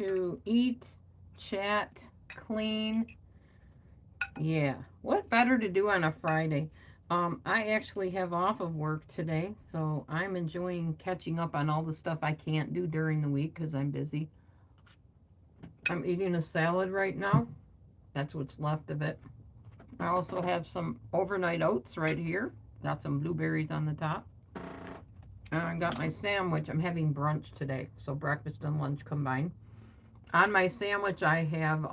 to eat, chat, clean. Yeah. What better to do on a Friday? I actually have off of work today, so I'm enjoying catching up on all the stuff I can't do during the week because I'm busy. I'm eating a salad right now. That's what's left of it. I also have some overnight oats right here. Got some blueberries on the top. And I got my sandwich. I'm having brunch today, so breakfast and lunch combined. On my sandwich, I have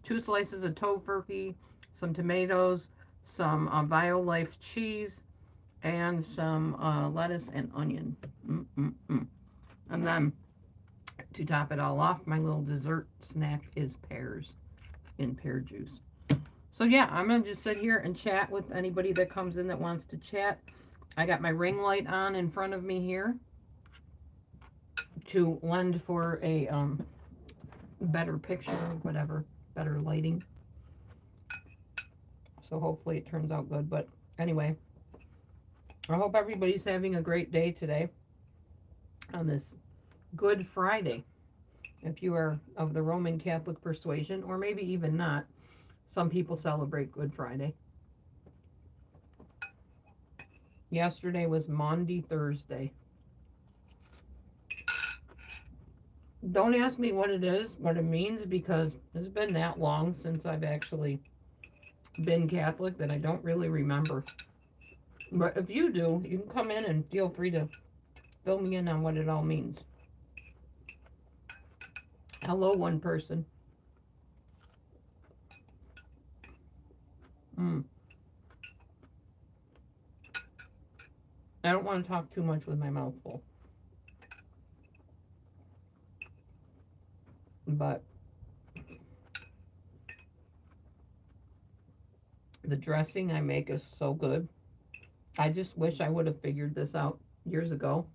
2 slices of tofurkey, some tomatoes, some Violife cheese, and some lettuce and onion. Mm-mm-mm. And then to top it all off, my little dessert snack is pears in pear juice. So yeah, I'm gonna just sit here and chat with anybody that comes in that wants to chat. I got my ring light on in front of me here to lend for a better picture, whatever, better lighting. So hopefully it turns out good. But anyway, I hope everybody's having a great day today on this Good Friday. If you are of the Roman Catholic persuasion, or maybe even not, some people celebrate Good Friday. Yesterday was Maundy Thursday. Don't ask me what it is, what it means, because it's been that long since I've actually been Catholic that I don't really remember. But if you do, you can come in and feel free to fill me in on what it all means. Hello, one person. Mm. I don't want to talk too much with my mouth full. But the dressing I make is so good. I just wish I would have figured this out years ago.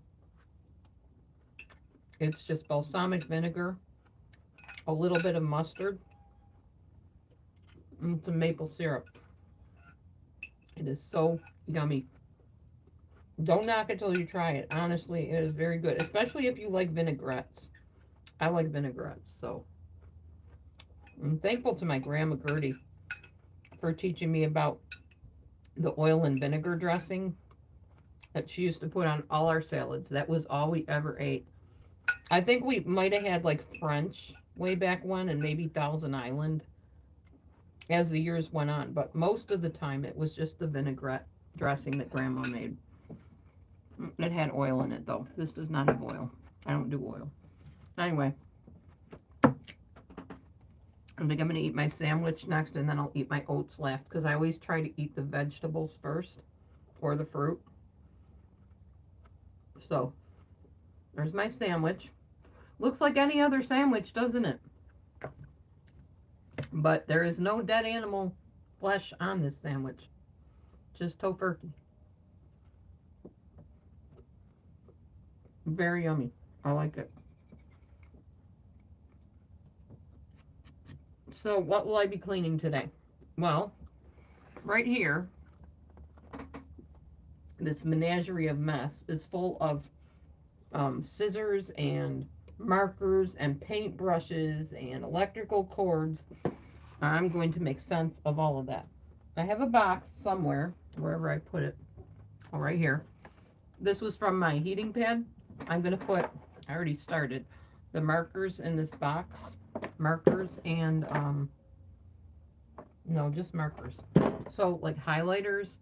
It's just balsamic vinegar, a little bit of mustard, and some maple syrup. It is so yummy. Don't knock it till you try it. Honestly, it is very good, especially if you like vinaigrettes. I like vinaigrettes, so I'm thankful to my grandma Gertie for teaching me about the oil and vinegar dressing that she used to put on all our salads. That was all we ever ate. I think we might have had like French way back when and maybe Thousand Island as the years went on, but most of the time it was just the vinaigrette dressing that grandma made. It had oil in it though. This does not have oil. I don't do oil. Anyway, I think I'm going to eat my sandwich next and then I'll eat my oats last because I always try to eat the vegetables first or the fruit. So, there's my sandwich. Looks like any other sandwich, doesn't it? But there is no dead animal flesh on this sandwich. Just tofurkey. Very yummy. I like it. So, what will I be cleaning today? Well, right here, this menagerie of mess is full of scissors and markers and paint brushes and electrical cords. I'm going to make sense of all of that. I have a box somewhere, wherever I put it. Oh, right here. This was from my heating pad. I'm going to put, I already started, the markers in this box. Markers and, no, just markers. So, like highlighters,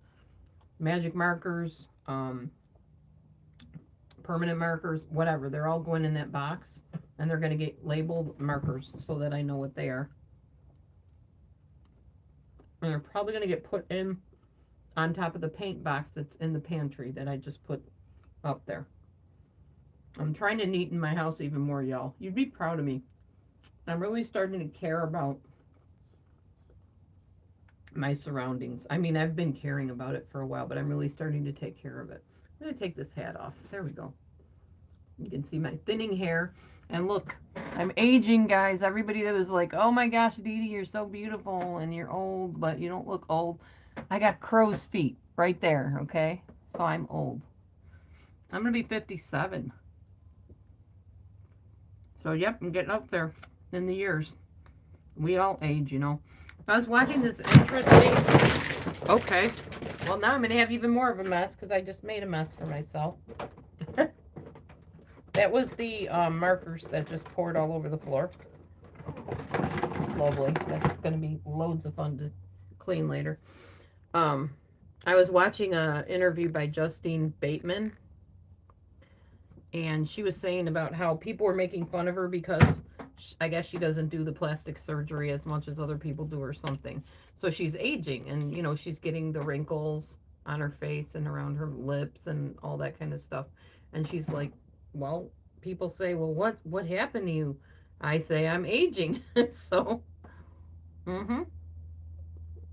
magic markers, permanent markers, whatever. They're all going in that box. And they're going to get labeled markers so that I know what they are. And they're probably going to get put in on top of the paint box that's in the pantry that I just put up there. I'm trying to neaten my house even more, y'all. You'd be proud of me. I'm really starting to care about my surroundings. I mean, I've been caring about it for a while, but I'm really starting to take care of it. I'm going to take this hat off. There we go. You can see my thinning hair. And look, I'm aging, guys. Everybody that was like, oh my gosh, Dee Dee, you're so beautiful and you're old, but you don't look old. I got crow's feet right there, okay? So I'm old. I'm going to be 57. So, yep, I'm getting up there in the years. We all age, you know. I was watching this interesting. Okay. Well, now I'm going to have even more of a mess because I just made a mess for myself. That was the markers that just poured all over the floor. Lovely. That's going to be loads of fun to clean later. I was watching an interview by Justine Bateman, and she was saying about how people were making fun of her because I guess she doesn't do the plastic surgery as much as other people do or something. So she's aging, and you know, she's getting the wrinkles on her face and around her lips and all that kind of stuff. And she's like, well, people say, well, what happened to you? I say I'm aging. So,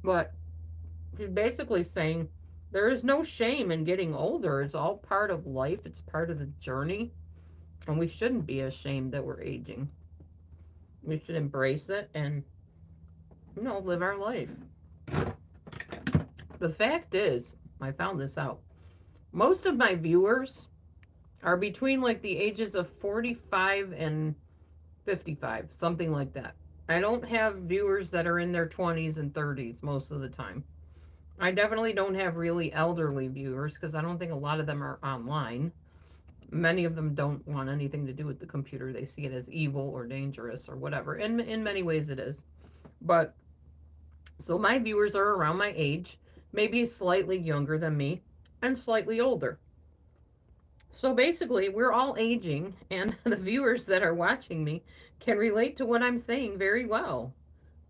but she's basically saying there is no shame in getting older. It's all part of life. It's part of the journey. And we shouldn't be ashamed that we're aging. We should embrace it and, you know, live our life. The fact is, I found this out. Most of my viewers are between like the ages of 45 and 55, something like that. I don't have viewers that are in their 20s and 30s most of the time. I definitely don't have really elderly viewers because I don't think a lot of them are online. Many of them don't want anything to do with the computer. They see it as evil or dangerous or whatever. And in many ways it is. But so my viewers are around my age, maybe slightly younger than me, and slightly older. So basically, we're all aging, and the viewers that are watching me can relate to what I'm saying very well.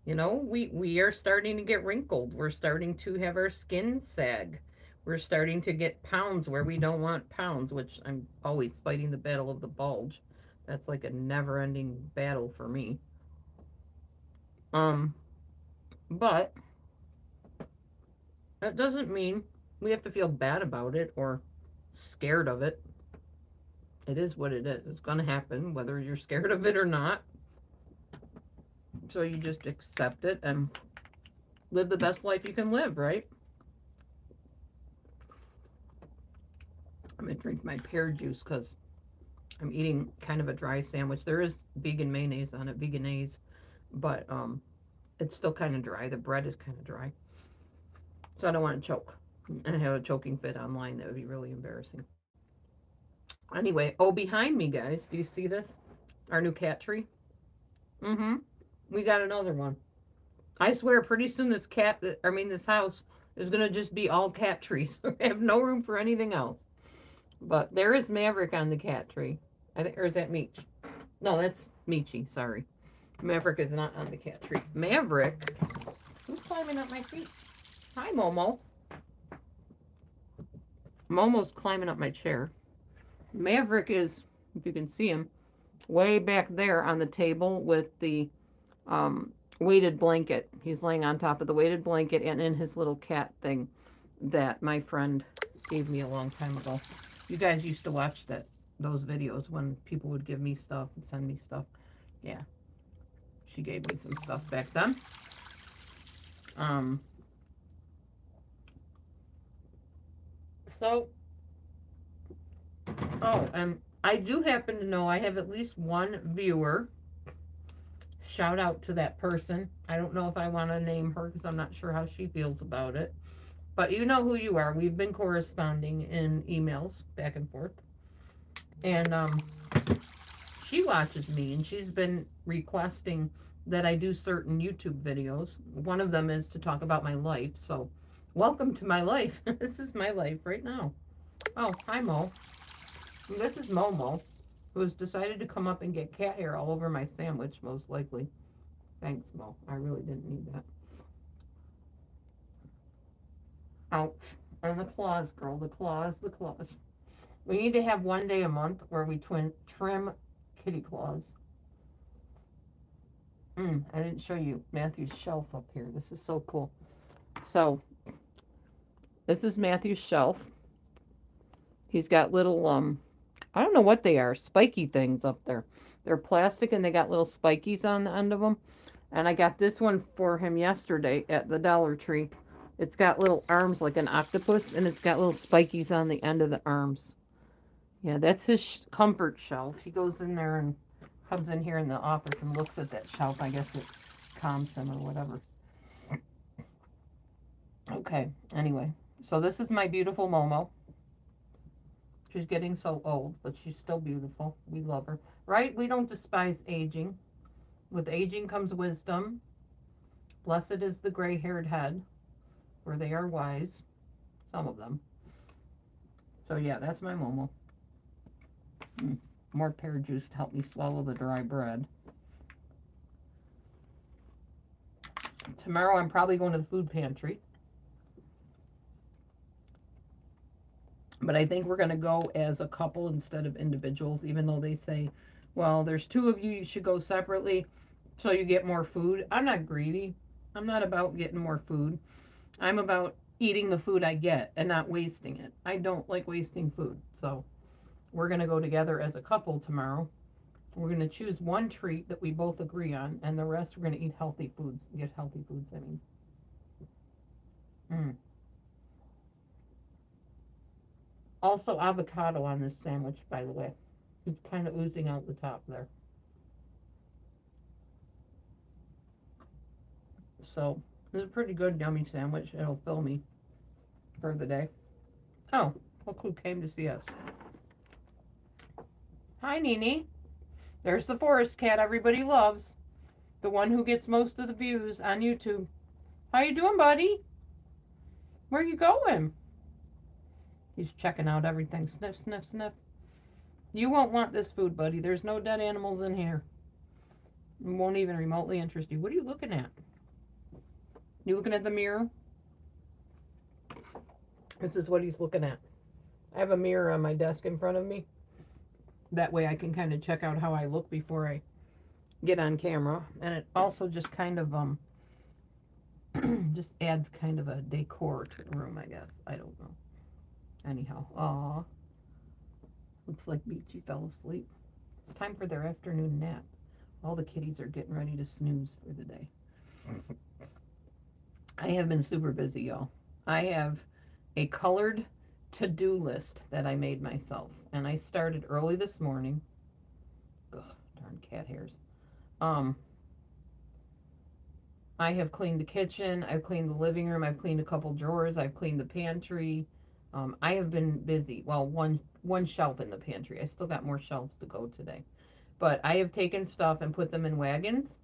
You know, we are starting to get wrinkled. We're starting to have our skin sag. We're starting to get pounds where we don't want pounds, which I'm always fighting the battle of the bulge. That's like a never-ending battle for me. But that doesn't mean we have to feel bad about it or scared of it. It is what it is. It's going to happen, whether you're scared of it or not. So you just accept it and live the best life you can live, right? I'm going to drink my pear juice because I'm eating kind of a dry sandwich. There is vegan mayonnaise on it, veganese, but it's still kind of dry. The bread is kind of dry. So I don't want to choke. I have a choking fit online. That would be really embarrassing. Anyway, oh, behind me, guys, do you see this? Our new cat tree? We got another one. I swear, pretty soon this house is going to just be all cat trees. I have no room for anything else. But there is Maverick on the cat tree. Or is that Meech? No, that's Meechy, sorry. Maverick is not on the cat tree. Maverick? Who's climbing up my feet? Hi, Momo. Momo's climbing up my chair. Maverick is, if you can see him, way back there on the table with the weighted blanket. He's laying on top of the weighted blanket and in his little cat thing that my friend gave me a long time ago. You guys used to watch those videos when people would give me stuff and send me stuff. Yeah. She gave me some stuff back then. So, oh, and I do happen to know I have at least one viewer. Shout out to that person. I don't know if I want to name her because I'm not sure how she feels about it. But you know who you are. We've been corresponding in emails back and forth. And she watches me and she's been requesting that I do certain YouTube videos. One of them is to talk about my life. So, welcome to my life. This is my life right now. Oh, hi, Mo. This is Momo, who has decided to come up and get cat hair all over my sandwich, most likely. Thanks, Mo. I really didn't need that. Ouch. And the claws, girl. The claws, the claws. We need to have one day a month where we trim kitty claws. I didn't show you Matthew's shelf up here. This is so cool. So, this is Matthew's shelf. He's got little, I don't know what they are, spiky things up there. They're plastic and they got little spikies on the end of them. And I got this one for him yesterday at the Dollar Tree. It's got little arms like an octopus and it's got little spikies on the end of the arms. Yeah, that's his comfort shelf. He goes in there and comes in here in the office and looks at that shelf. I guess it calms him or whatever. Okay, anyway. So this is my beautiful Momo. She's getting so old, but she's still beautiful. We love her. Right? We don't despise aging. With aging comes wisdom. Blessed is the gray-haired head, for they are wise. Some of them. So yeah, that's my Momo. More pear juice to help me swallow the dry bread. Tomorrow I'm probably going to the food pantry. But I think we're going to go as a couple instead of individuals, even though they say, well, there's two of you, you should go separately so you get more food. I'm not greedy. I'm not about getting more food. I'm about eating the food I get and not wasting it. I don't like wasting food. So we're going to go together as a couple tomorrow. We're going to choose one treat that we both agree on, and the rest we're going to eat healthy foods. Get healthy foods, I mean. Also avocado on this sandwich, by the way. It's kind of oozing out the top there. So, it's a pretty good, yummy sandwich. It'll fill me for the day. Oh, look who came to see us. Hi, Nene. There's the forest cat everybody loves. The one who gets most of the views on YouTube. How you doing, buddy? Where you going? He's checking out everything. Sniff, sniff, sniff. You won't want this food, buddy. There's no dead animals in here. It won't even remotely interest you. What are you looking at? You looking at the mirror? This is what he's looking at. I have a mirror on my desk in front of me. That way I can kind of check out how I look before I get on camera. And it also just kind of just adds kind of a decor to the room, I guess. I don't know. Anyhow, aw. Looks like Beachy fell asleep. It's time for their afternoon nap. All the kitties are getting ready to snooze for the day. I have been super busy, y'all. I have a colored to-do list that I made myself. And I started early this morning. Ugh, darn cat hairs. I have cleaned the kitchen. I've cleaned the living room. I've cleaned a couple drawers. I've cleaned the pantry. I have been busy. Well, one shelf in the pantry. I still got more shelves to go today. But I have taken stuff and put them in wagons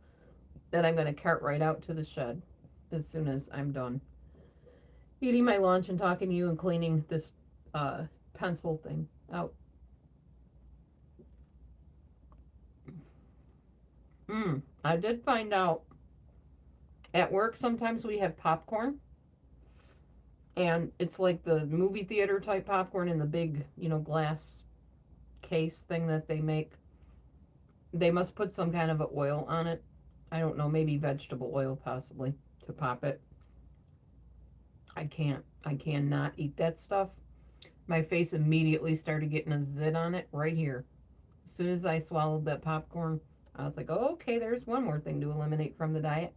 that I'm going to cart right out to the shed as soon as I'm done eating my lunch and talking to you and cleaning this pencil thing out. I did find out at work sometimes we have popcorn. And it's like the movie theater type popcorn in the big, glass case thing that they make. They must put some kind of an oil on it. I don't know, maybe vegetable oil possibly to pop it. I cannot eat that stuff. My face immediately started getting a zit on it right here. As soon as I swallowed that popcorn, I was like, oh, okay, there's one more thing to eliminate from the diet.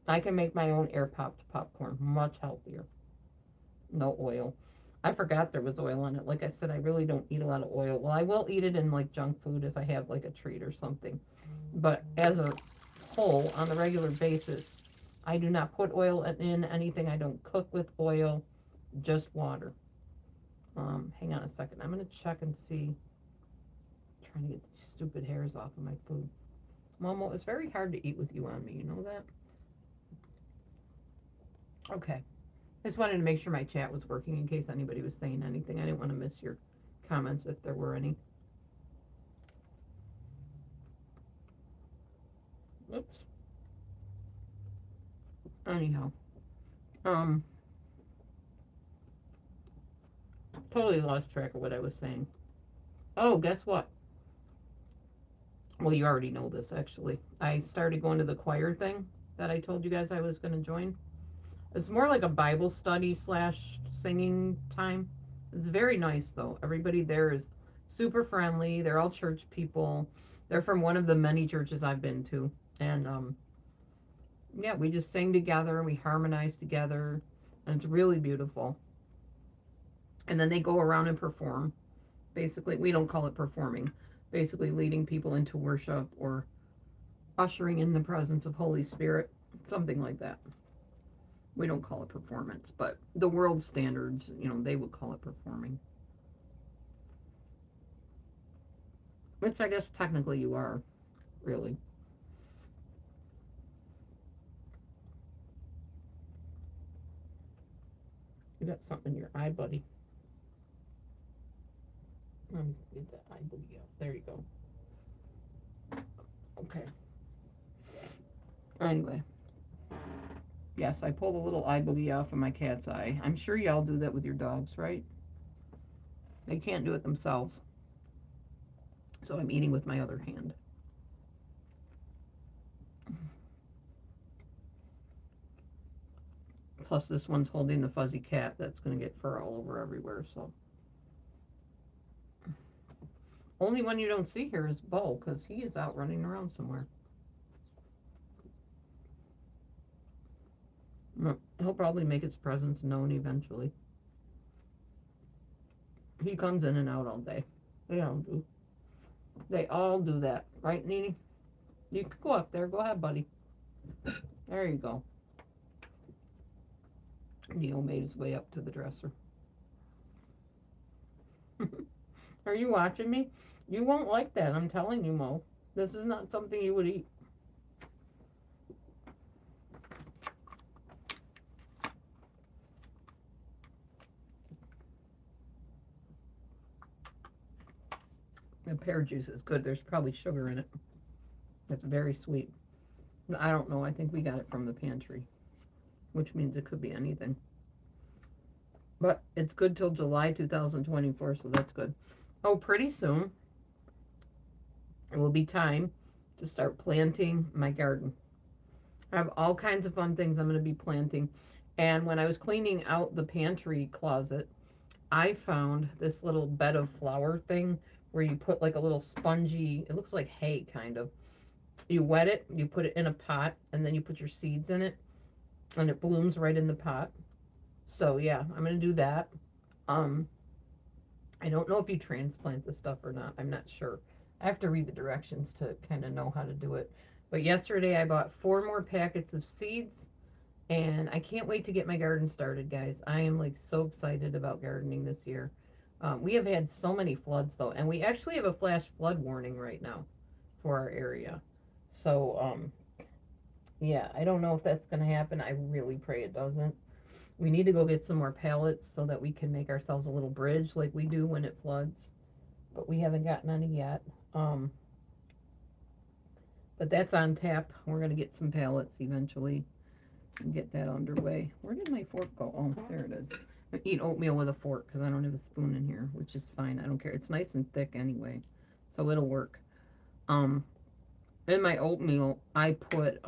I can make my own air popped popcorn, much healthier. No oil. I forgot there was oil in it. Like I said, I really don't eat a lot of oil. Well, I will eat it in like junk food if I have like a treat or something. But as a whole, on a regular basis, I do not put oil in anything. I don't cook with oil, just water. Hang on a second. I'm going to check and see. I'm trying to get these stupid hairs off of my food. Momo, it's very hard to eat with you on me. You know that? Okay. I just wanted to make sure my chat was working in case anybody was saying anything. I didn't want to miss your comments if there were any. Oops. Anyhow. Totally lost track of what I was saying. Oh, guess what? Well, you already know this, actually. I started going to the choir thing that I told you guys I was going to join. It's more like a Bible study / singing time. It's very nice, though. Everybody there is super friendly. They're all church people. They're from one of the many churches I've been to. And, yeah, we just sing together. We harmonize together. And it's really beautiful. And then they go around and perform. Basically, we don't call it performing. Basically, leading people into worship or ushering in the presence of Holy Spirit, something like that. We don't call it performance, but the world standards, they would call it performing. Which I guess technically you are, really. You got something in your eye, buddy. Let me get that eye boogie out. There you go. Okay. Anyway. Yes, I pulled a little eye boogie off of my cat's eye. I'm sure y'all do that with your dogs, right? They can't do it themselves. So I'm eating with my other hand. Plus this one's holding the fuzzy cat that's going to get fur all over everywhere, so. Only one you don't see here is Bo, because he is out running around somewhere. He'll probably make his presence known eventually. He comes in and out all day. They all do. They all do that. Right, Nene? You can go up there. Go ahead, buddy. There you go. Neil made his way up to the dresser. Are you watching me? You won't like that, I'm telling you, Mo. This is not something you would eat. The pear juice is good. There's probably sugar in it. It's very sweet. I don't know. I think we got it from the pantry, which means it could be anything. But it's good till July 2024, so that's good. Oh, pretty soon it will be time to start planting my garden. I have all kinds of fun things I'm going to be planting. And when I was cleaning out the pantry closet, I found this little bed of flower thing where you put like a little spongy, it looks like hay kind of. You wet it, you put it in a pot, and then you put your seeds in it, and it blooms right in the pot. So yeah, I'm going to do that. I don't know if you transplant the stuff or not. I'm not sure. I have to read the directions to kind of know how to do it. But yesterday I bought 4 more packets of seeds, and I can't wait to get my garden started, guys. I am like so excited about gardening this year. We have had so many floods though, and we actually have a flash flood warning right now for our area. So, yeah, I don't know if that's going to happen. I really pray it doesn't. We need to go get some more pallets so that we can make ourselves a little bridge like we do when it floods. But we haven't gotten any yet. But that's on tap. We're going to get some pallets eventually and get that underway. Where did my fork go? Oh, there it is. I eat oatmeal with a fork because I don't have a spoon in here, which is fine. I don't care. It's nice and thick anyway, so it'll work. In my oatmeal, I put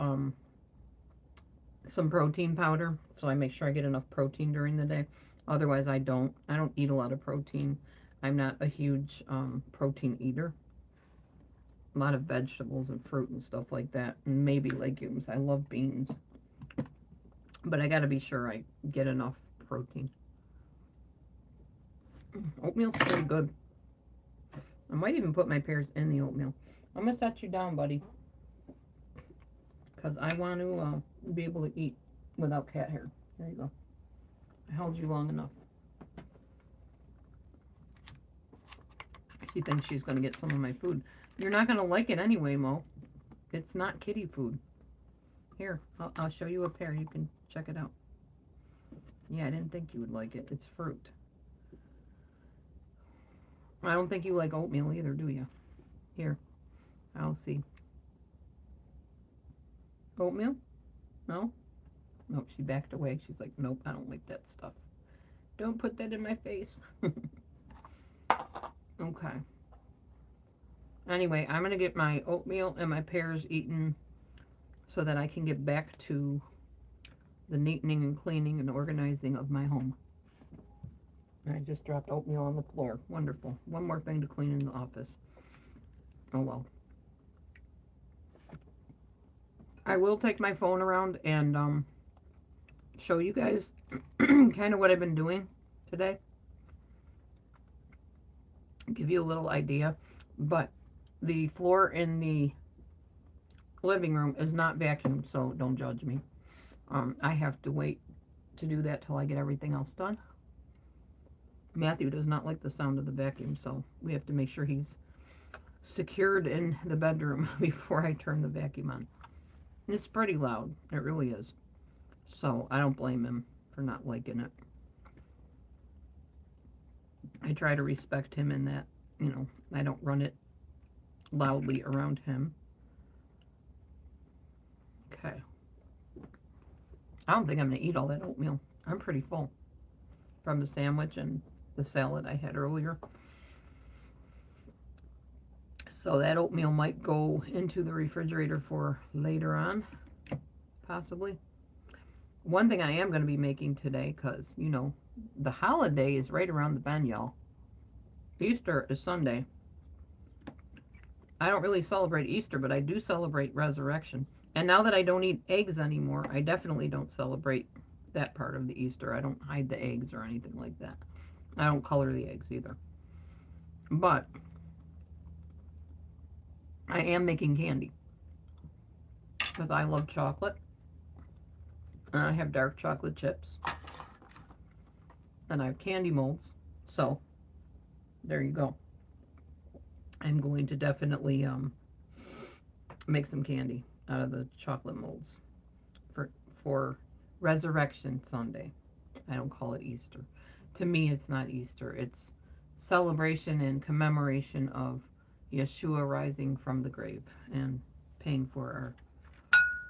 some protein powder, so I make sure I get enough protein during the day. Otherwise, I don't eat a lot of protein. I'm not a huge protein eater. A lot of vegetables and fruit and stuff like that, and maybe legumes. I love beans, but I got to be sure I get enough protein. Oatmeal's pretty good. I might even put my pears in the oatmeal. I'm gonna set you down, buddy, because I want to be able to eat without cat hair. There you go. I held you long enough. She thinks she's gonna get some of my food. You're not gonna like it anyway, Mo. It's not kitty food. Here, I'll show you a pear. You can check it out. Yeah, I didn't think you would like it. It's fruit. I don't think you like oatmeal either, do you? Here, I'll see. Oatmeal? No? Nope, she backed away. She's like, nope, I don't like that stuff. Don't put that in my face. Okay. Anyway, I'm going to get my oatmeal and my pears eaten so that I can get back to the neatening and cleaning and organizing of my home. I just dropped oatmeal on the floor. Wonderful. One more thing to clean in the office. Oh well. I will take my phone around and show you guys kind of what I've been doing today. Give you a little idea. But the floor in the living room is not vacuumed, so don't judge me. I have to wait to do that till I get everything else done. Matthew does not like the sound of the vacuum, so we have to make sure he's secured in the bedroom before I turn the vacuum on. It's pretty loud. It really is. So I don't blame him for not liking it. I try to respect him in that, I don't run it loudly around him. Okay. I don't think I'm going to eat all that oatmeal. I'm pretty full from the sandwich and the salad I had earlier. So that oatmeal might go into the refrigerator for later on, possibly. One thing I am going to be making today, because, the holiday is right around the bend, y'all. Easter is Sunday. I don't really celebrate Easter, but I do celebrate resurrection. And now that I don't eat eggs anymore, I definitely don't celebrate that part of the Easter. I don't hide the eggs or anything like that. I don't color the eggs either. But I am making candy because I love chocolate. And I have dark chocolate chips. And I have candy molds. So, there you go. I'm going to definitely make some candy out of the chocolate molds for Resurrection Sunday. I don't call it Easter. To me, it's not Easter. It's celebration and commemoration of Yeshua rising from the grave and paying for our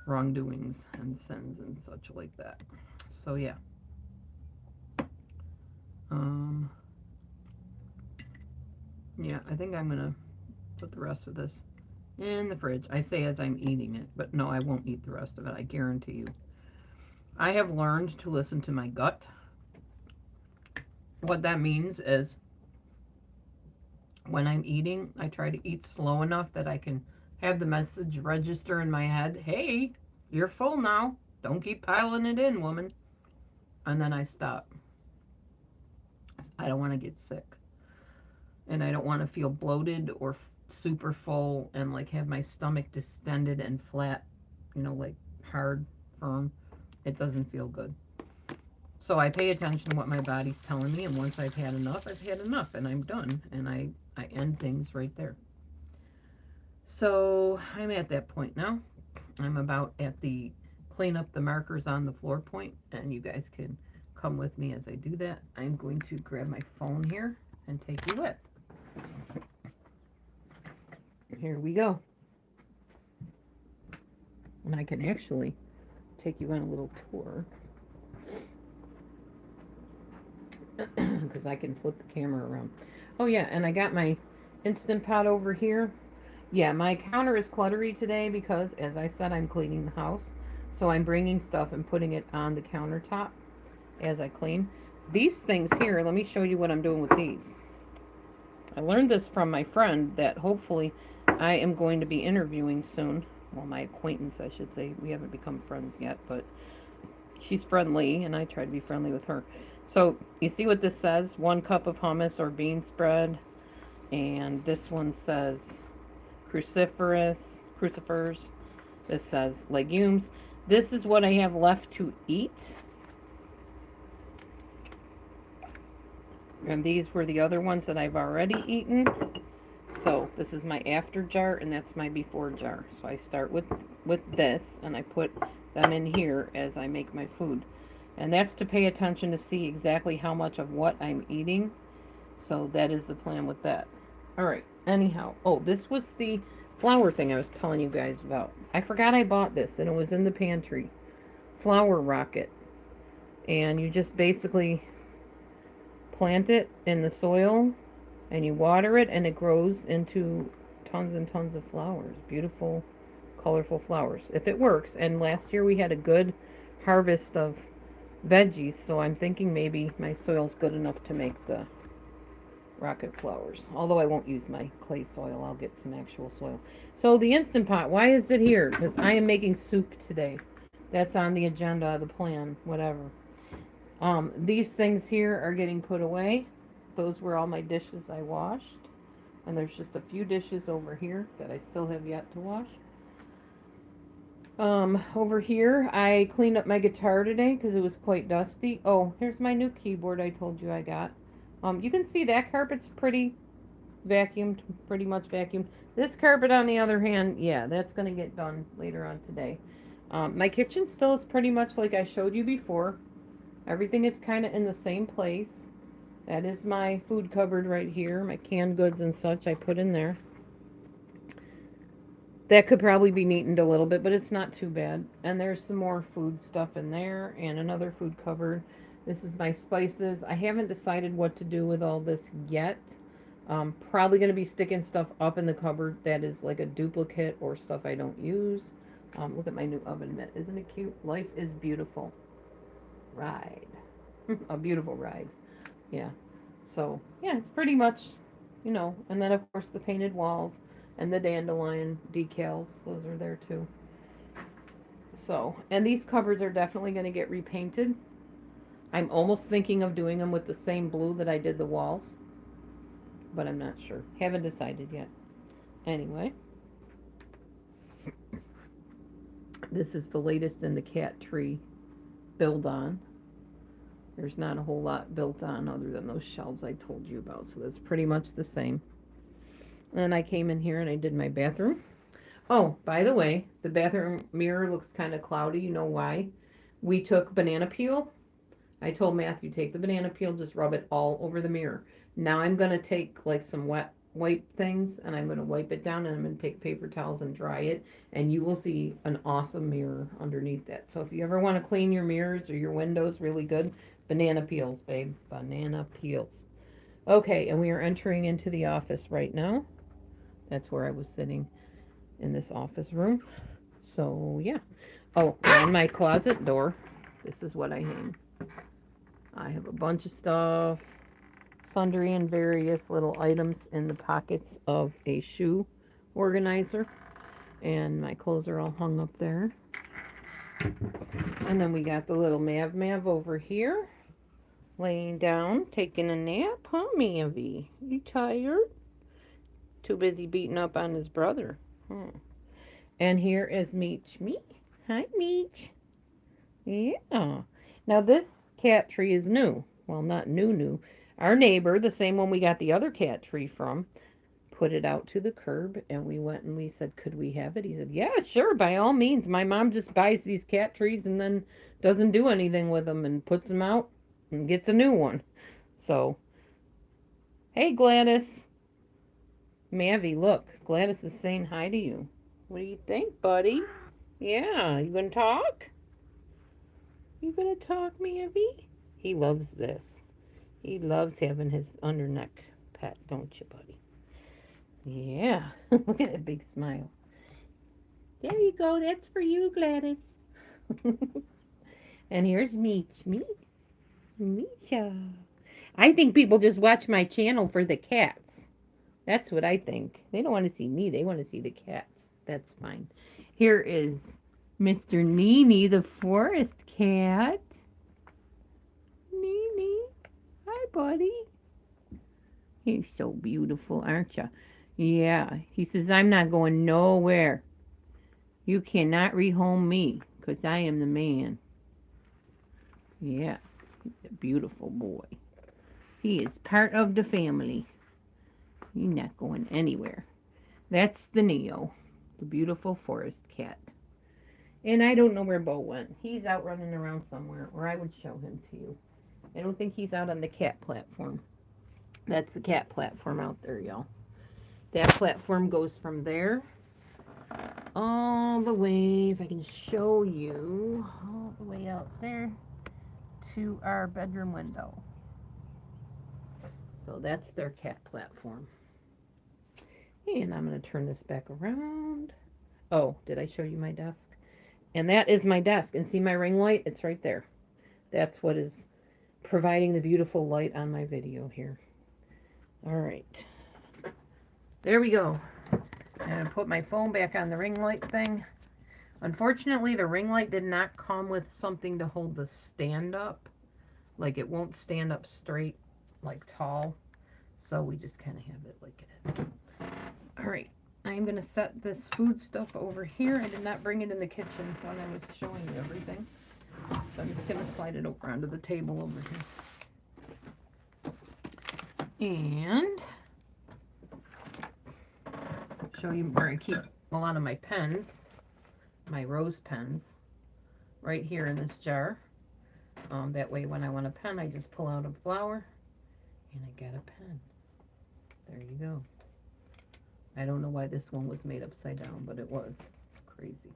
wrongdoings and sins and such like that. So yeah. Yeah, I think I'm gonna put the rest of this in the fridge. I say as I'm eating it, but no, I won't eat the rest of it, I guarantee you. I have learned to listen to my gut. What that means is when I'm eating, I try to eat slow enough that I can have the message register in my head, hey, you're full now. Don't keep piling it in, woman. And then I stop. I don't want to get sick. And I don't want to feel bloated or super full and like have my stomach distended and flat, like hard, firm. It doesn't feel good. So I pay attention to what my body's telling me, and once I've had enough, I've had enough, and I'm done. And I end things right there. So I'm at that point now. I'm about at the clean up the markers on the floor point, and you guys can come with me as I do that. I'm going to grab my phone here and take you with. Here we go. And I can actually take you on a little tour because I can flip the camera around. Oh yeah, and I got my Instant Pot over here. Yeah, my counter is cluttery today because, as I said, I'm cleaning the house. So I'm bringing stuff and putting it on the countertop as I clean. These things here, let me show you what I'm doing with these. I learned this from my friend that hopefully I am going to be interviewing soon. Well, my acquaintance, I should say. We haven't become friends yet, but she's friendly, and I try to be friendly with her. So, you see what this says? 1 cup of hummus or bean spread. And this one says crucifers. This says legumes. This is what I have left to eat. And these were the other ones that I've already eaten. So this is my after jar, and that's my before jar. So I start with this, and I put them in here as I make my food. And that's to pay attention to see exactly how much of what I'm eating. So that is the plan with that. Alright, anyhow. Oh, this was the flour thing I was telling you guys about. I forgot I bought this, and it was in the pantry. Flower rocket. And you just basically plant it in the soil, and you water it, and it grows into tons and tons of flowers. Beautiful, colorful flowers. If it works. And last year we had a good harvest of veggies, so I'm thinking maybe my soil's good enough to make the rocket flowers. Although I won't use my clay soil, I'll get some actual soil. So the Instant Pot, why is it here? Because I am making soup today. That's on the agenda, the plan, whatever. These things here are getting put away. Those were all my dishes I washed. And there's just a few dishes over here that I still have yet to wash. Over here, I cleaned up my guitar today because it was quite dusty. Oh, here's my new keyboard I told you I got. You can see that carpet's pretty vacuumed, pretty much vacuumed. This carpet, on the other hand, yeah, that's going to get done later on today. My kitchen still is pretty much like I showed you before. Everything is kind of in the same place. That is my food cupboard right here. My canned goods and such I put in there. That could probably be neatened a little bit, but it's not too bad. And there's some more food stuff in there and another food cupboard. This is my spices. I haven't decided what to do with all this yet. Probably going to be sticking stuff up in the cupboard that is like a duplicate or stuff I don't use. Look at my new oven mitt. Isn't it cute? Life is beautiful. Ride. A beautiful ride. Yeah. So, yeah, it's pretty much, you know, and then of course the painted walls and the dandelion decals. Those are there too. So, and these cupboards are definitely going to get repainted. I'm almost thinking of doing them with the same blue that I did the walls, but I'm not sure. Haven't decided yet. Anyway, this is the latest in the cat tree build on. There's not a whole lot built on other than those shelves I told you about, so that's pretty much the same. And then I came in here and I did my bathroom. Oh, by the way, the bathroom mirror looks kind of cloudy. You know why? We took banana peel. I told Matthew, take the banana peel, just rub it all over the mirror. Now I'm going to take like some wet wipe things and I'm going to wipe it down and I'm going to take paper towels and dry it. And you will see an awesome mirror underneath that. So if you ever want to clean your mirrors or your windows really good, banana peels, babe. Banana peels. Okay, and we are entering into the office right now. That's where I was sitting in this office room. So, yeah. Oh, and my closet door. This is what I hang. I have a bunch of stuff, sundry and various little items in the pockets of a shoe organizer. And my clothes are all hung up there. And then we got the little Mav over here, laying down, taking a nap. Huh, Mavy? You tired? Too busy beating up on his brother. And here is Meech. Hi, Meech. Yeah. Now this cat tree is new. Well, not new. Our neighbor, the same one we got the other cat tree from, put it out to the curb, and we went and we said, could we have it? He said, yeah, sure, by all means. My mom just buys these cat trees and then doesn't do anything with them and puts them out and gets a new one. So, hey, Gladys. Mavy, look, Gladys is saying hi to you. What do you think, buddy? Yeah, you gonna talk? You gonna talk, Mavy? He loves this. He loves having his underneck pet, don't you, buddy? Yeah, look at that big smile. There you go, that's for you, Gladys. And here's Meech. Meecha. I think people just watch my channel for the cats. That's what I think. They don't want to see me. They want to see the cats. That's fine. Here is Mr. Nini, the forest cat. Nini. Hi, buddy. You're so beautiful, aren't you? Yeah. He says, I'm not going nowhere. You cannot rehome me, because I am the man. Yeah. He's a beautiful boy. He is part of the family. You're not going anywhere. That's the Neo, the beautiful forest cat. And I don't know where Bo went. He's out running around somewhere, or I would show him to you. I don't think he's out on the cat platform. That's the cat platform out there, y'all. That platform goes from there all the way, if I can show you, all the way out there to our bedroom window. So that's their cat platform. And I'm going to turn this back around. Oh, did I show you my desk? And that is my desk. And see my ring light? It's right there. That's what is providing the beautiful light on my video here. All right. There we go. And I put my phone back on the ring light thing. Unfortunately, the ring light did not come with something to hold the stand up. Like, it won't stand up straight, like tall. So we just kind of have it like it is. All right, I'm going to set this food stuff over here. I did not bring it in the kitchen when I was showing you everything. So I'm just going to slide it over onto the table over here. And show you where I keep a lot of my pens, my rose pens, right here in this jar. That way when I want a pen, I just pull out a flower and I get a pen. There you go. I don't know why this one was made upside down, but it was crazy.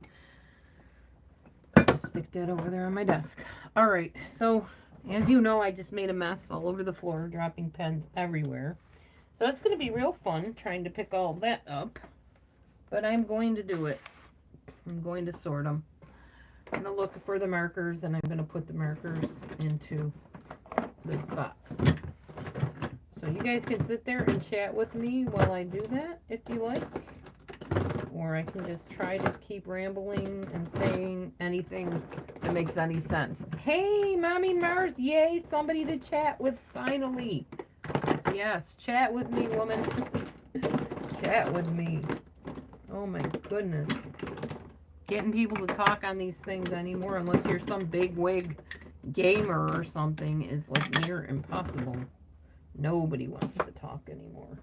Just stick that over there on my desk. All right, so as you know, I just made a mess all over the floor, dropping pens everywhere. So it's going to be real fun trying to pick all that up, but I'm going to do it. I'm going to sort them. I'm going to look for the markers, and I'm going to put the markers into this box. So you guys can sit there and chat with me while I do that, if you like. Or I can just try to keep rambling and saying anything that makes any sense. Hey, Mommy Mars, yay, somebody to chat with finally. Yes, chat with me, woman. Chat with me. Oh my goodness. Getting people to talk on these things anymore, unless you're some big wig gamer or something, is like near impossible. Nobody wants to talk anymore.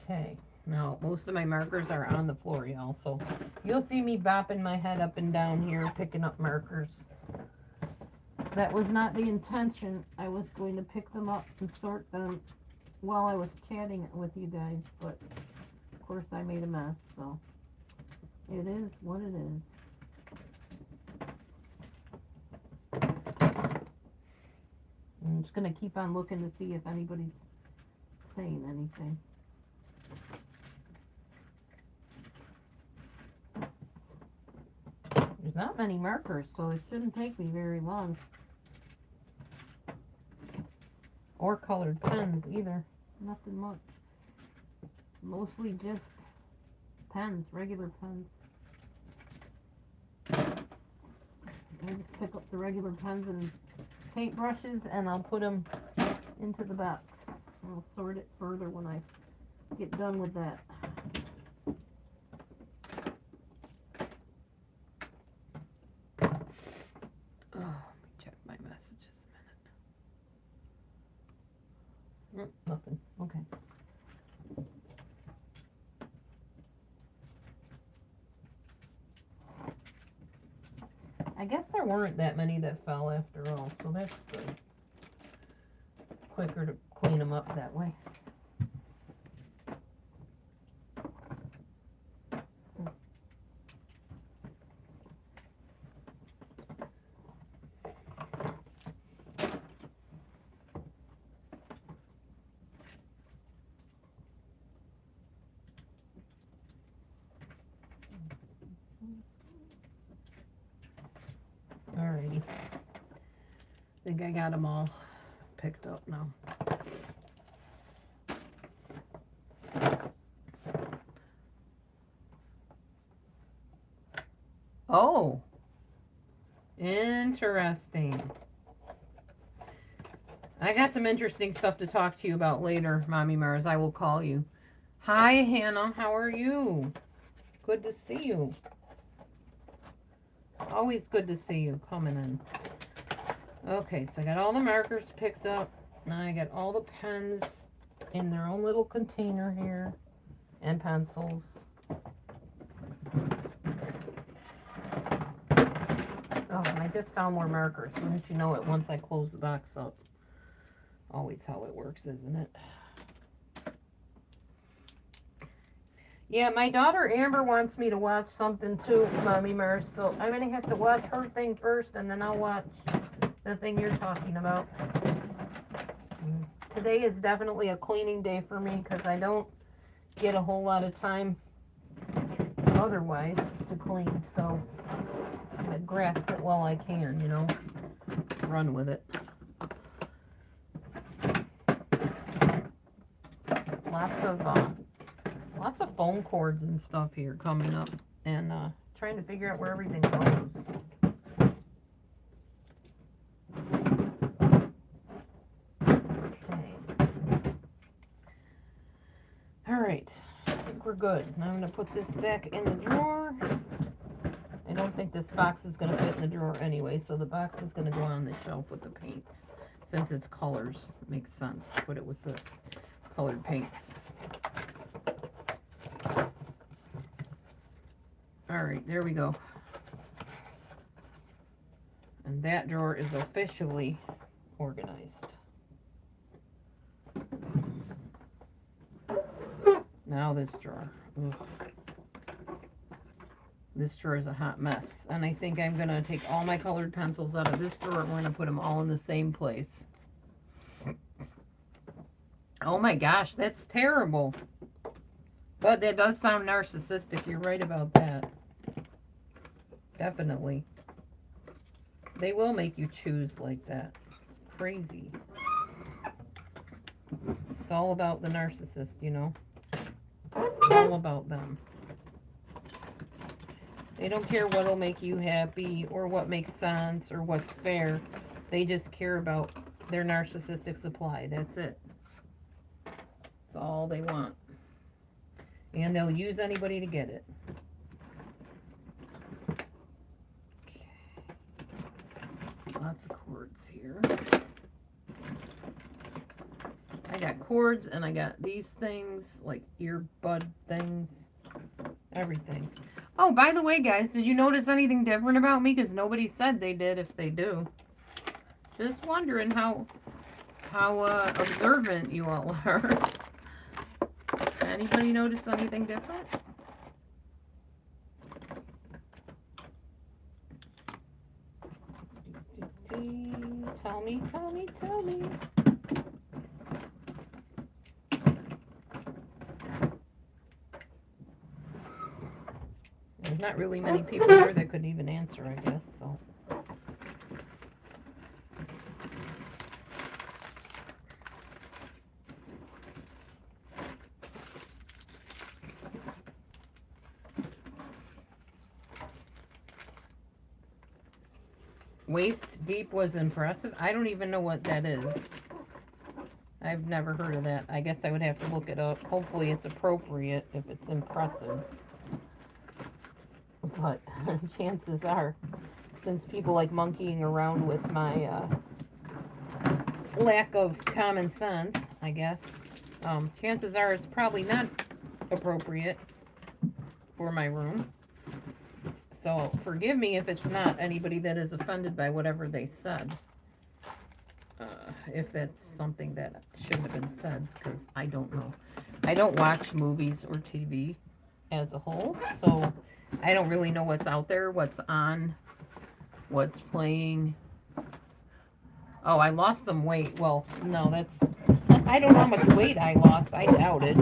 Okay, now most of my markers are on the floor, y'all, so you'll see me bopping my head up and down here picking up markers. That was not the intention. I was going to pick them up and sort them while I was chatting with you guys, but of course I made a mess, so it is what it is. I'm just going to keep on looking to see if anybody's saying anything. There's not many markers, so it shouldn't take me very long. Or colored pens either. Nothing much. Mostly just pens, regular pens. I just pick up the regular pens and paintbrushes and I'll put them into the box. I'll sort it further when I get done with that. Oh, let me check my messages a minute. Nothing. Okay. I guess there weren't that many that fell after all, so that's good. Quicker to clean them up that way. Alrighty. I think I got them all picked up now. Oh, interesting. I got some interesting stuff to talk to you about later, Mommy Mars. I will call you. Hi, Hannah. How are you? Good to see you. Always good to see you coming in. Okay, so I got all the markers picked up. Now I got all the pens in their own little container here. And pencils. Oh, and I just found more markers. Wouldn't you know it once I close the box up? Always how it works, isn't it? Yeah, my daughter Amber wants me to watch something too, Mommy Mars, so I'm going to have to watch her thing first, and then I'll watch the thing you're talking about. Today is definitely a cleaning day for me, because I don't get a whole lot of time otherwise to clean, so I'm going to grasp it while I can, you know, run with it. Lots of phone cords and stuff here coming up, and trying to figure out where everything goes. Alright, I think we're good. Now I'm going to put this back in the drawer. I don't think this box is going to fit in the drawer anyway, so the box is going to go on the shelf with the paints. Since it's colors, it makes sense to put it with the colored paints. Alright, there we go. And that drawer is officially organized. Now this drawer. Ugh. This drawer is a hot mess. And I think I'm going to take all my colored pencils out of this drawer and we're going to put them all in the same place. Oh my gosh, that's terrible. But that does sound narcissistic. You're right about that. Definitely. They will make you choose like that. Crazy. It's all about the narcissist, you know. It's all about them. They don't care what'll make you happy or what makes sense or what's fair. They just care about their narcissistic supply. That's it. That's all they want. And they'll use anybody to get it. Okay. Lots of cords here. I got cords and I got these things, like earbud things. Everything. Oh, by the way, guys, did you notice anything different about me? Because nobody said they did if they do. Just wondering how observant you all are. Anybody notice anything different? Tell me, tell me, tell me. There's not really many people here that could even answer, I guess, so. Waist deep was impressive. I don't even know what that is. I've never heard of that. I guess I would have to look it up. Hopefully it's appropriate if it's impressive. But chances are, since people like monkeying around with my lack of common sense, I guess, chances are it's probably not appropriate for my room. So forgive me if it's not anybody that is offended by whatever they said. If that's something that shouldn't have been said, because I don't know. I don't watch movies or TV as a whole, so I don't really know what's out there, what's on, what's playing. Oh, I lost some weight. Well, no, that's... I don't know how much weight I lost. I doubt it.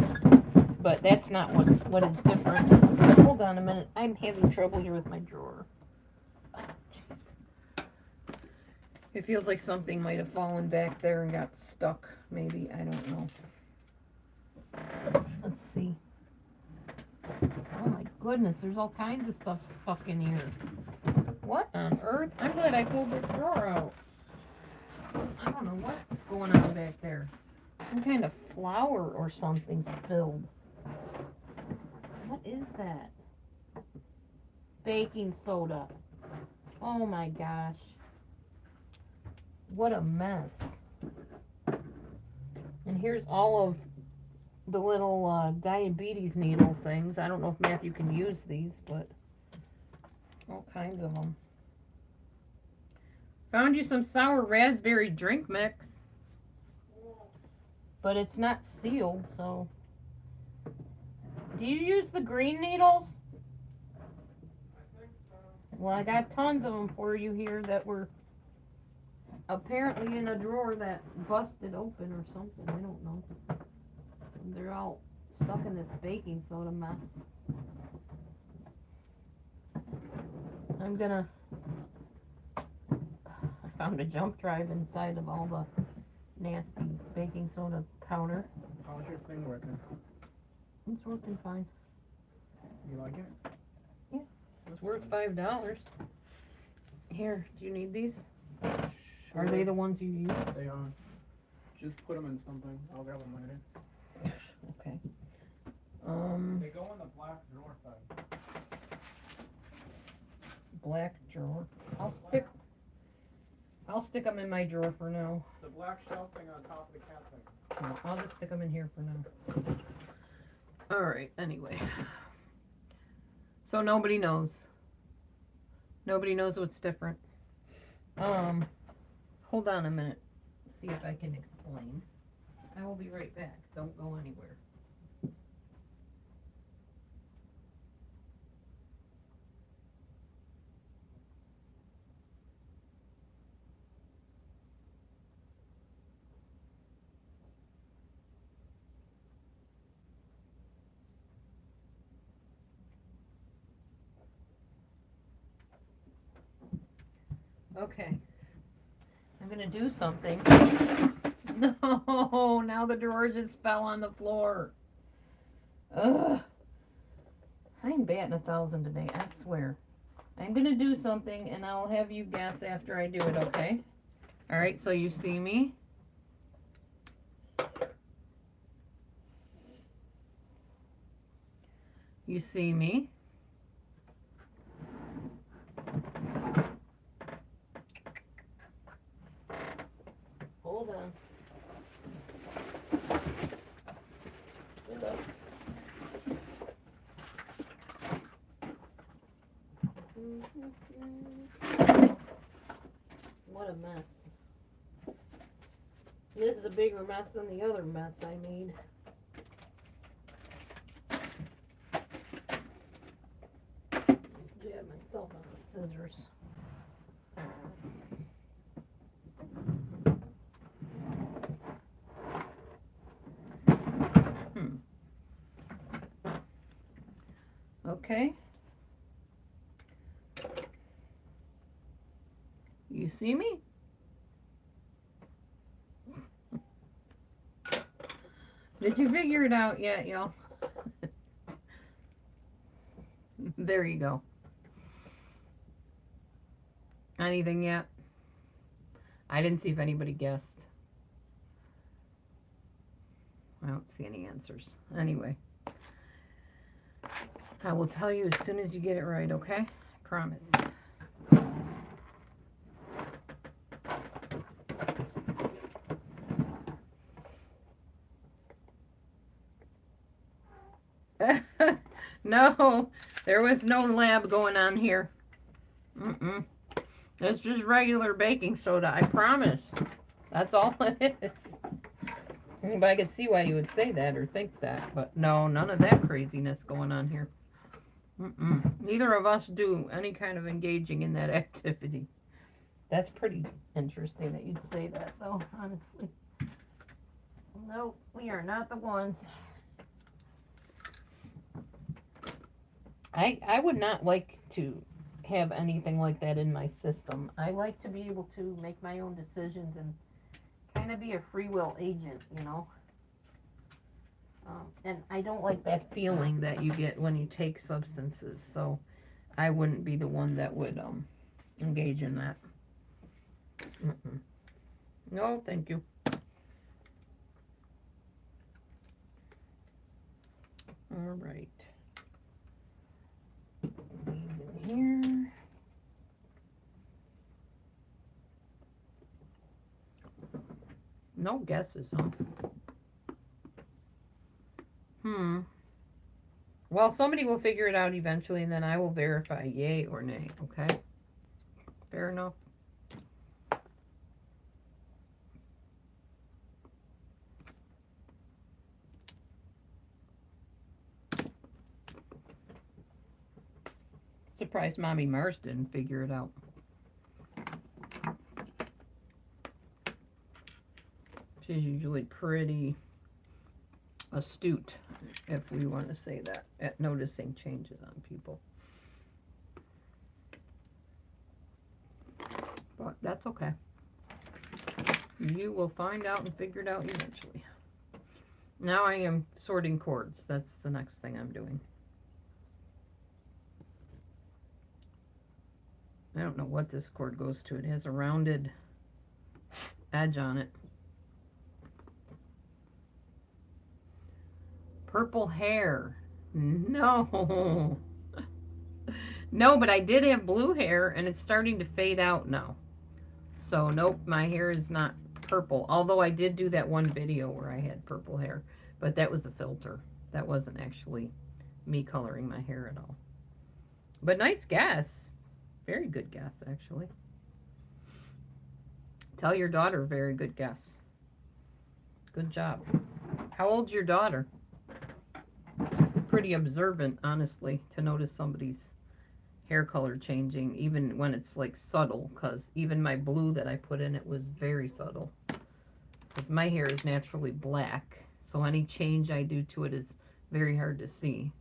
But that's not what is different. Hold on a minute. I'm having trouble here with my drawer. Oh, jeez. It feels like something might have fallen back there and got stuck. Maybe. I don't know. Let's see. Oh my goodness. There's all kinds of stuff stuck in here. What on earth? I'm glad I pulled this drawer out. I don't know what's going on back there. Some kind of flour or something spilled. What is that? Baking soda. Oh my gosh. What a mess. And here's all of the little diabetes needle things. I don't know if Matthew can use these, but all kinds of them. Found you some sour raspberry drink mix. But it's not sealed, so... Do you use the green needles? Well, I got tons of them for you here that were apparently in a drawer that busted open or something. I don't know. They're all stuck in this baking soda mess. I'm gonna... I found a jump drive inside of all the nasty baking soda powder. How's your thing working? It's working fine. You like it? Yeah. It's worth $5. Here, do you need these? Sure. Are they the ones you use? They are. Just put them in something. I'll grab them later. Okay. stick them in my drawer for now. The black shelving on top of the cat thing. No, I'll just stick them in here for now. All right, anyway. So nobody knows. Nobody knows what's different. Hold on a minute. See if I can explain. I will be right back. Don't go anywhere. Okay. I'm gonna do something. No, now the drawer just fell on the floor. Ugh. I'm batting 1,000 today, I swear. I'm gonna do something and I'll have you guess after I do it, okay? Alright, so you see me? You see me? Hold on. Hello. What a mess. This is a bigger mess than the other mess I made. Jab myself on the scissors. Okay. You see me? Did you figure it out yet, y'all? There you go. Anything yet? I didn't see if anybody guessed. I don't see any answers. Anyway. I will tell you as soon as you get it right, okay? I promise. No, there was no lab going on here. Mm-mm. It's just regular baking soda, I promise. That's all it is. But I could see why you would say that or think that. But no, none of that craziness going on here. Mm-mm. Neither of us do any kind of engaging in that activity. That's pretty interesting that you'd say that, though, honestly. No, we are not the ones. I would not like to have anything like that in my system. I like to be able to make my own decisions and kind of be a free will agent, you know. And I don't like that feeling that you get when you take substances, so I wouldn't be the one that would engage in that. Mm-mm. No, thank you. All right. These in here. No guesses, huh? Well, somebody will figure it out eventually, and then I will verify yay or nay, okay? Fair enough. Surprised Mommy Mars didn't figure it out. She's usually pretty astute, if we want to say that, at noticing changes on people. But that's okay. You will find out and figure it out eventually. Now I am sorting cords. That's the next thing I'm doing. I don't know what this cord goes to. It has a rounded edge on it. Purple hair. No. No, but I did have blue hair, and it's starting to fade out now. So, nope, my hair is not purple. Although I did do that one video where I had purple hair. But that was a filter. That wasn't actually me coloring my hair at all. But nice guess. Very good guess, actually. Tell your daughter, very good guess. Good job. How old's your daughter? Pretty observant, honestly, to notice somebody's hair color changing, even when it's like subtle, because even my blue that I put in it was very subtle. Because my hair is naturally black, so any change I do to it is very hard to see.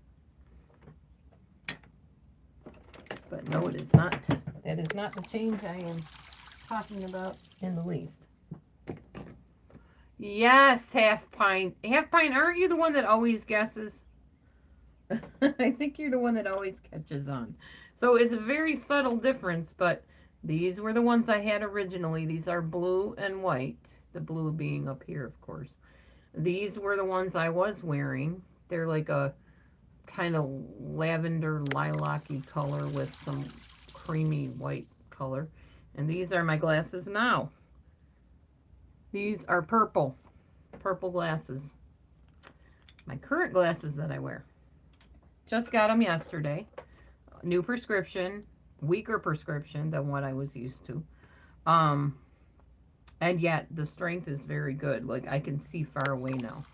But no, it is not. That is not the change I am talking about in the least. Yes, Half Pint. Half Pint, aren't you the one that always guesses? I think you're the one that always catches on. So it's a very subtle difference, but these were the ones I had originally. These are blue and white. The blue being up here, of course. These were the ones I was wearing. They're like a kind of lavender lilac-y color with some creamy white color. And these are my glasses now. These are purple glasses. My current glasses that I wear. Just got them yesterday. New prescription, weaker prescription than what I was used to. And yet the strength is very good. Like I can see far away now.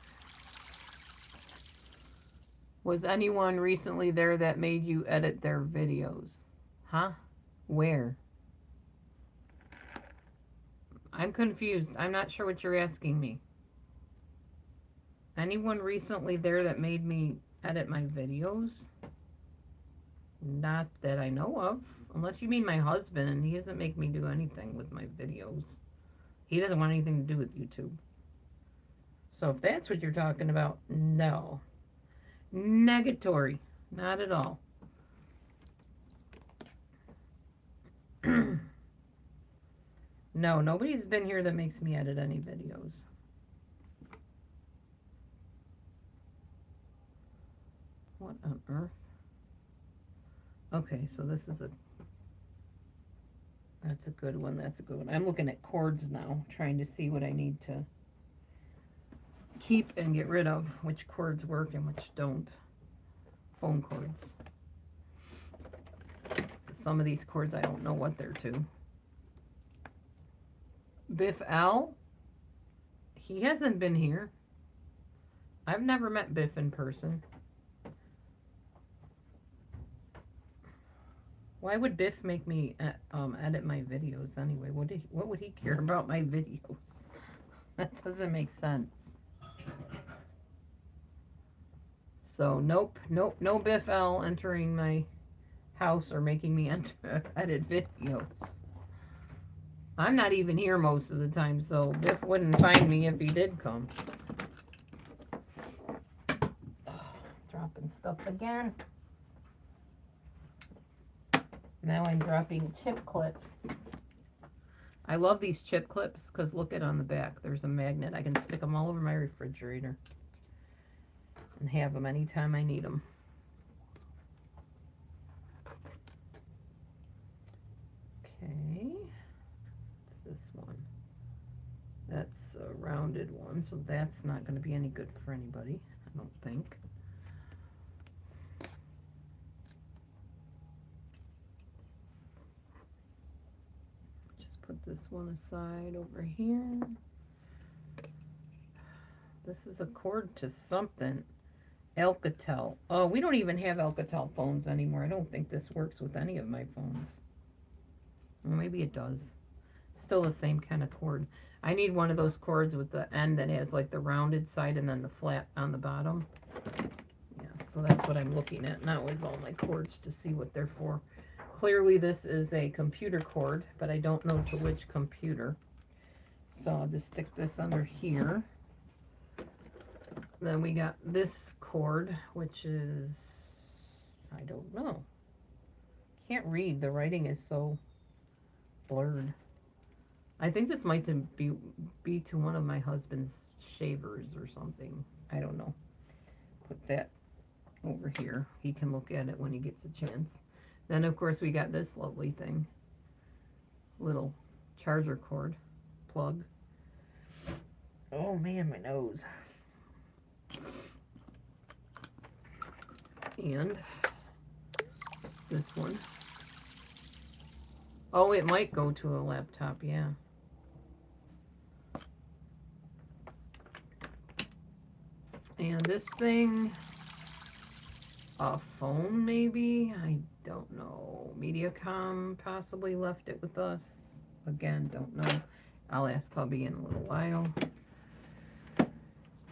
Was anyone recently there that made you edit their videos? Huh? Where? I'm confused. I'm not sure what you're asking me. Anyone recently there that made me edit my videos? Not that I know of. Unless you mean my husband, and he doesn't make me do anything with my videos. He doesn't want anything to do with YouTube. So if that's what you're talking about, no. Negatory. Not at all. No, nobody's been here that makes me edit any videos. What on earth? Okay, so this is that's a good one, that's a good one. I'm looking at cords now, trying to see what I need to keep and get rid of, which cords work and which don't. Phone cords. Some of these cords I don't know what they're to. Biff L? He hasn't been here. I've never met Biff in person. Why would Biff make me edit my videos anyway? What would he care about my videos? That doesn't make sense. So nope, no Biff L entering my house or making me edit videos. I'm not even here most of the time, so Biff wouldn't find me if he did come. Dropping stuff again. Now I'm dropping chip clips. I love these chip clips because look at on the back. There's a magnet. I can stick them all over my refrigerator and have them anytime I need them. Okay. What's this one? That's a rounded one, so that's not going to be any good for anybody, I don't think. Put this one aside over here. This is a cord to something. Alcatel. Oh, we don't even have Alcatel phones anymore. I don't think this works with any of my phones. Well, maybe it does. Still the same kind of cord. I need one of those cords with the end that has like the rounded side and then the flat on the bottom. Yeah, so that's what I'm looking at now is all my cords to see what they're for. Clearly this is a computer cord, but I don't know to which computer. So I'll just stick this under here. Then we got this cord, which is, I don't know. Can't read. The writing is so blurred. I think this might be to one of my husband's shavers or something. I don't know. Put that over here. He can look at it when he gets a chance. Then, of course, we got this lovely thing. Little charger cord plug. Oh man, my nose. And this one. Oh, it might go to a laptop, yeah. And this thing, a phone maybe? I don't know. Mediacom possibly left it with us. Again, don't know. I'll ask hubby in a little while.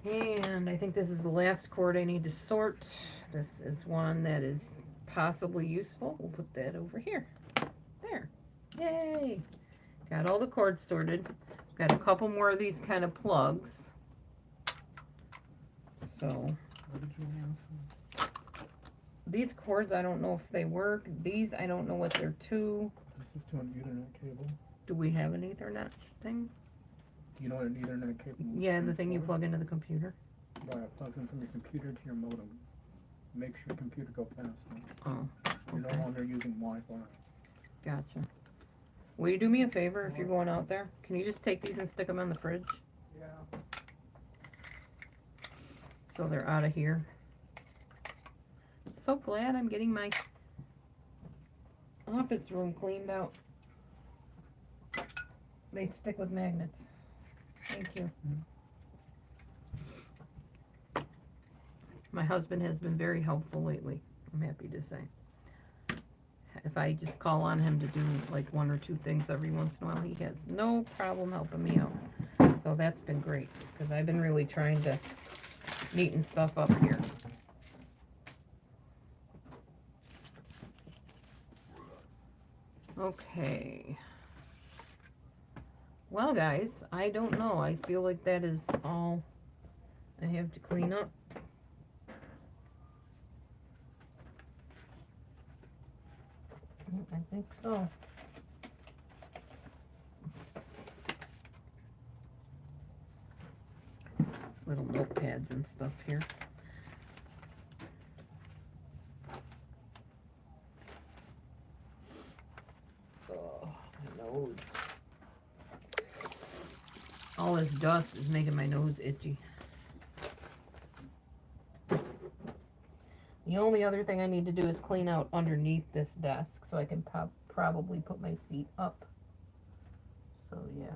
And I think this is the last cord I need to sort. This is one that is possibly useful. We'll put that over here. There. Yay! Got all the cords sorted. Got a couple more of these kind of plugs. So, What did you ask? these cords, I don't know if they work. These, I don't know what they're to. This is to an Ethernet cable. Do we have an Ethernet thing? Do you know what an Ethernet cable is? Yeah, the thing you plug into the computer. Well, it plugs in from your computer to your modem. Makes your computer go faster. Oh, You're okay. no longer using Wi-Fi. Gotcha. Will you do me a favor if you're going out there? Can you just take these and stick them on the fridge? Yeah. So they're out of here. So glad I'm getting my office room cleaned out. They stick with magnets. Thank you. My husband has been very helpful lately, I'm happy to say. If I just call on him to do like one or two things every once in a while, he has no problem helping me out. So that's been great, because I've been really trying to neaten stuff up here. Okay. Well, guys, I don't know. I feel like that is all I have to clean up. I think so. Little notepads and stuff here. Oh, my nose. All this dust is making my nose itchy. The only other thing I need to do is clean out underneath this desk so I can probably put my feet up. So yeah.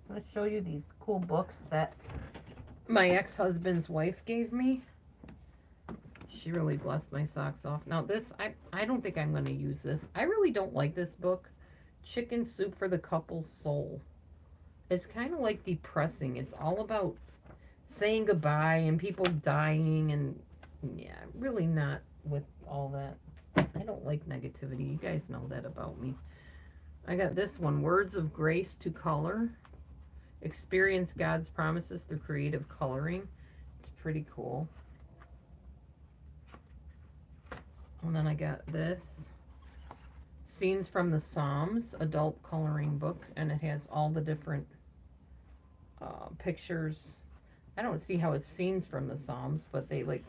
I'm going to show you these cool books that my ex-husband's wife gave me. She really blessed my socks off. Now this, I don't think I'm going to use this. I really don't like this book. Chicken Soup for the Couple's Soul. It's kind of like depressing. It's all about saying goodbye and people dying, and yeah, really not with all that. I don't like negativity. You guys know that about me. I got this one, Words of Grace to Color. Experience God's promises through creative coloring. It's pretty cool. And then I got this, Scenes from the Psalms, adult coloring book, and it has all the different pictures. I don't see how it's scenes from the Psalms, but they like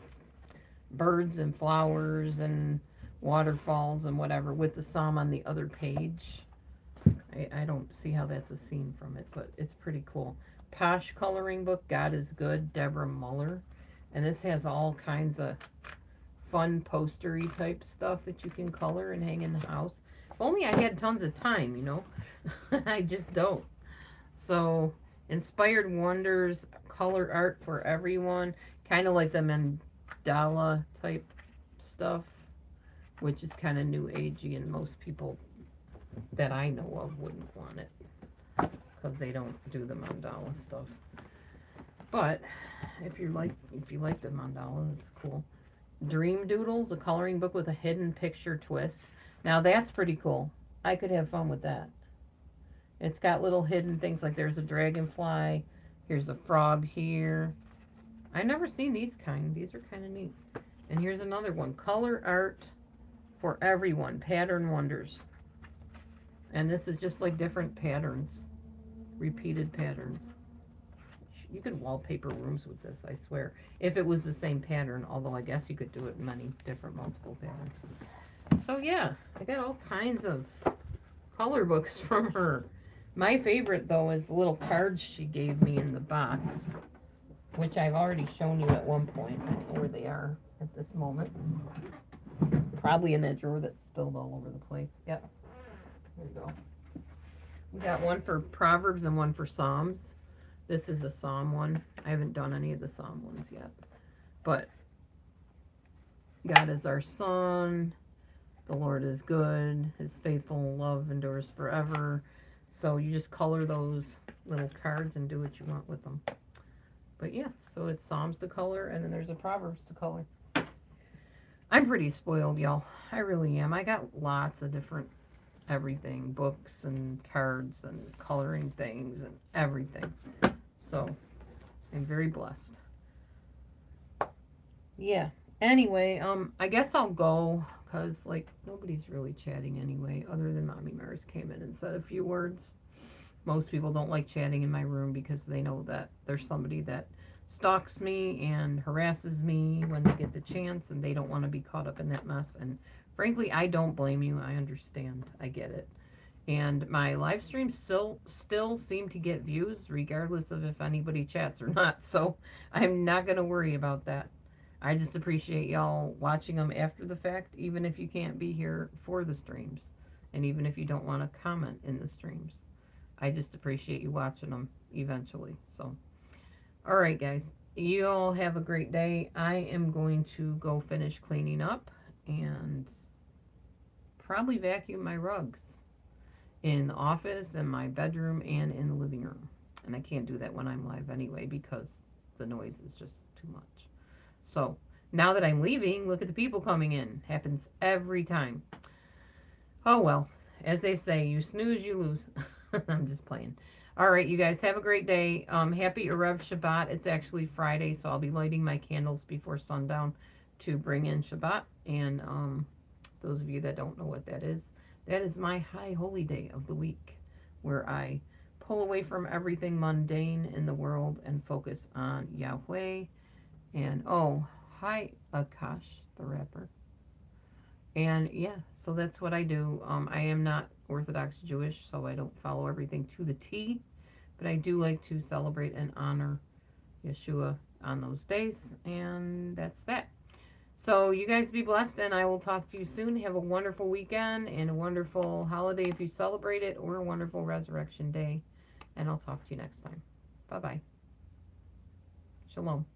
birds and flowers and waterfalls and whatever with the psalm on the other page. I don't see how that's a scene from it, but it's pretty cool. Posh coloring book, God is Good, Deborah Muller. And this has all kinds of fun postery type stuff that you can color and hang in the house. If only I had tons of time, you know. I just don't. So, Inspired Wonders, color art for everyone. Kind of like the mandala type stuff, which is kind of new agey, and most people that I know of wouldn't want it because they don't do the mandala stuff. But if you like the mandala, it's cool. Dream Doodles, a coloring book with a hidden picture twist. Now that's pretty cool. I could have fun with that. It's got little hidden things, like there's a dragonfly, here's a frog here. I've never seen these kind. These are kind of neat. And here's another one, Color Art for Everyone, Pattern Wonders. And this is just like different patterns, repeated patterns. You could wallpaper rooms with this, I swear. If it was the same pattern, although I guess you could do it in many different multiple patterns. So yeah, I got all kinds of color books from her. My favorite, though, is the little cards she gave me in the box, which I've already shown you at one point. I know where they are at this moment. Probably in that drawer that's spilled all over the place. Yep. There you go. We got one for Proverbs and one for Psalms. This is a Psalm one. I haven't done any of the Psalm ones yet. But God is our son. The Lord is good. His faithful love endures forever. So you just color those little cards and do what you want with them. But yeah, so it's Psalms to color, and then there's a Proverbs to color. I'm pretty spoiled, y'all. I really am. I got lots of different everything, books and cards and coloring things and everything. So I'm very blessed. Yeah. Anyway, I guess I'll go because like nobody's really chatting anyway, other than Mommy Mars came in and said a few words. Most people don't like chatting in my room because they know that there's somebody that stalks me and harasses me when they get the chance, and they don't want to be caught up in that mess. And frankly, I don't blame you. I understand. I get it. And my live streams still seem to get views regardless of if anybody chats or not. So I'm not going to worry about that. I just appreciate y'all watching them after the fact, even if you can't be here for the streams, and even if you don't want to comment in the streams. I just appreciate you watching them eventually. So, all right, guys, you all have a great day. I am going to go finish cleaning up and probably vacuum my rugs in the office and my bedroom and in the living room. And I can't do that when I'm live anyway because the noise is just too much. So now that I'm leaving, look at the people coming in. Happens every time. Oh well, as they say, you snooze, you lose. I'm just playing. All right, you guys have a great day. Happy Erev Shabbat. It's actually Friday, so I'll be lighting my candles before sundown to bring in Shabbat. And those of you that don't know what that is my high holy day of the week, where I pull away from everything mundane in the world and focus on Yahweh. And oh, hi Akash, the rapper. And yeah, so that's what I do. I am not Orthodox Jewish, so I don't follow everything to the T, but I do like to celebrate and honor Yeshua on those days, and that's that. So you guys be blessed, and I will talk to you soon. Have a wonderful weekend and a wonderful holiday if you celebrate it, or a wonderful Resurrection Day, and I'll talk to you next time. Bye-bye. Shalom.